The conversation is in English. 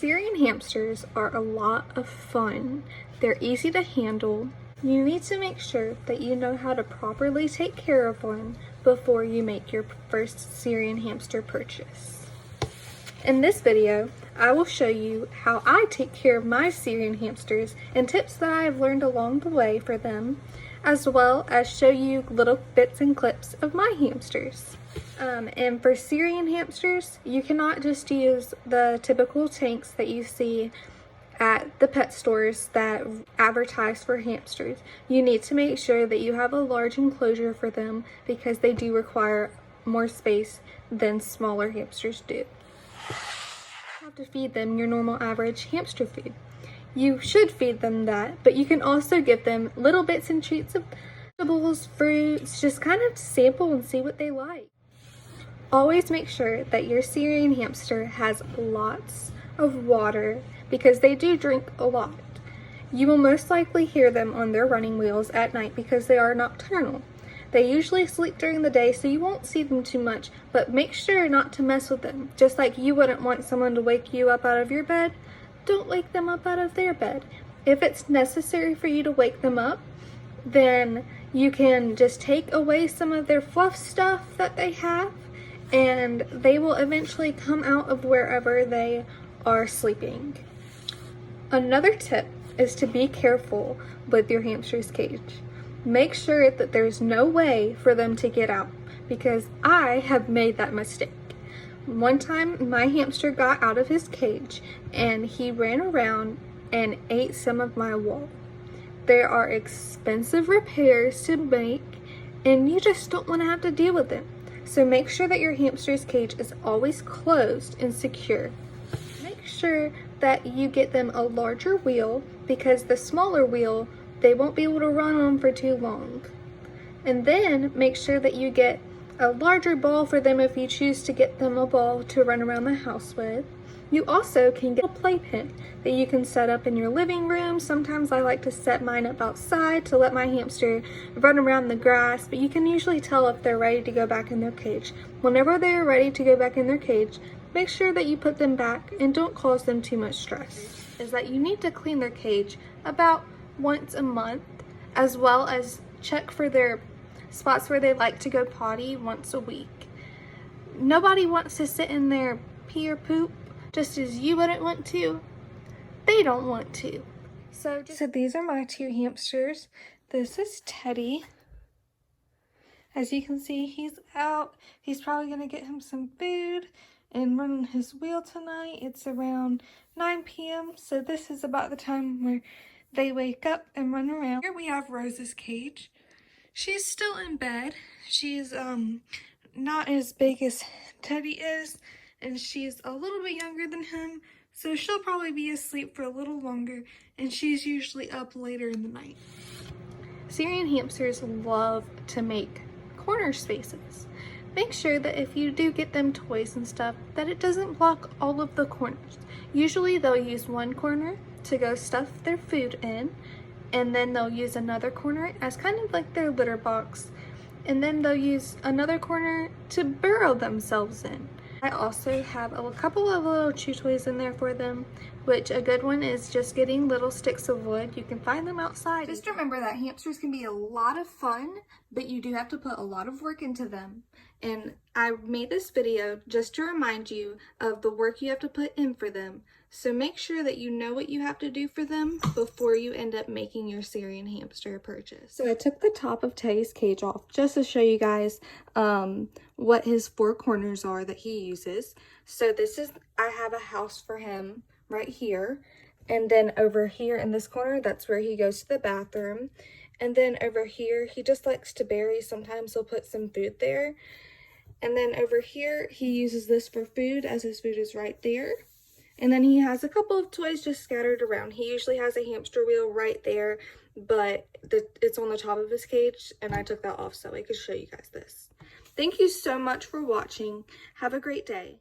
Syrian hamsters are a lot of fun. They're easy to handle. You need to make sure that you know how to properly take care of one before you make your first Syrian hamster purchase. In this video, I will show you how I take care of my Syrian hamsters and tips that I have learned along the way for them, as well as show you little bits and clips of my hamsters. And for Syrian hamsters, you cannot just use the typical tanks that you see at the pet stores that advertise for hamsters. You need to make sure that you have a large enclosure for them because they do require more space than smaller hamsters do. You have to feed them your normal average hamster food. You should feed them that, but you can also give them little bits and treats of vegetables, fruits, just kind of sample and see what they like. Always make sure that your Syrian hamster has lots of water because they do drink a lot. You will most likely hear them on their running wheels at night because they are nocturnal. They usually sleep during the day, so you won't see them too much, but make sure not to mess with them. Just like you wouldn't want someone to wake you up out of your bed, don't wake them up out of their bed. If it's necessary for you to wake them up, then you can just take away some of their fluff stuff that they have, and they will eventually come out of wherever they are sleeping. Another tip is to be careful with your hamster's cage. Make sure that there's no way for them to get out, because I have made that mistake. One time my hamster got out of his cage and he ran around and ate some of my wool. There are expensive repairs to make and you just don't want to have to deal with them. So make sure that your hamster's cage is always closed and secure. Make sure that you get them a larger wheel because the smaller wheel, they won't be able to run on for too long. And then make sure that you get a larger ball for them if you choose to get them a ball to run around the house with. You also can get a playpen that you can set up in your living room. Sometimes I like to set mine up outside to let my hamster run around the grass, but you can usually tell if they're ready to go back in their cage. Whenever they're ready to go back in their cage, make sure that you put them back and don't cause them too much stress. Is that you need to clean their cage about once a month, as well as check for their spots where they like to go potty once a week. Nobody wants to sit in their pee or poop, just as you wouldn't want to. They don't want to. So these are my two hamsters. This is Teddy. As you can see, he's out. He's probably gonna get him some food and run on his wheel tonight. It's around 9 p.m. So this is about the time where they wake up and run around. Here we have Rose's cage. She's still in bed. She's not as big as Teddy is, and she's a little bit younger than him, so she'll probably be asleep for a little longer, and she's usually up later in the night. Syrian hamsters love to make corner spaces. Make sure that if you do get them toys and stuff, that it doesn't block all of the corners. Usually they'll use one corner to go stuff their food in, and then they'll use another corner as kind of like their litter box, and then they'll use another corner to burrow themselves in. I also have a couple of little chew toys in there for them, which a good one is just getting little sticks of wood. You can find them outside. Just remember that hamsters can be a lot of fun, but you do have to put a lot of work into them. And I made this video just to remind you of the work you have to put in for them. So make sure that you know what you have to do for them before you end up making your Syrian hamster purchase. So I took the top of Teddy's cage off just to show you guys what his four corners are that he uses. So this is, I have a house for him right here. And then over here in this corner, that's where he goes to the bathroom. And then over here, he just likes to bury. Sometimes he'll put some food there. And then over here, he uses this for food, as his food is right there. And then he has a couple of toys just scattered around. He usually has a hamster wheel right there, but it's on the top of his cage, and I took that off so I could show you guys this. Thank you so much for watching. Have a great day.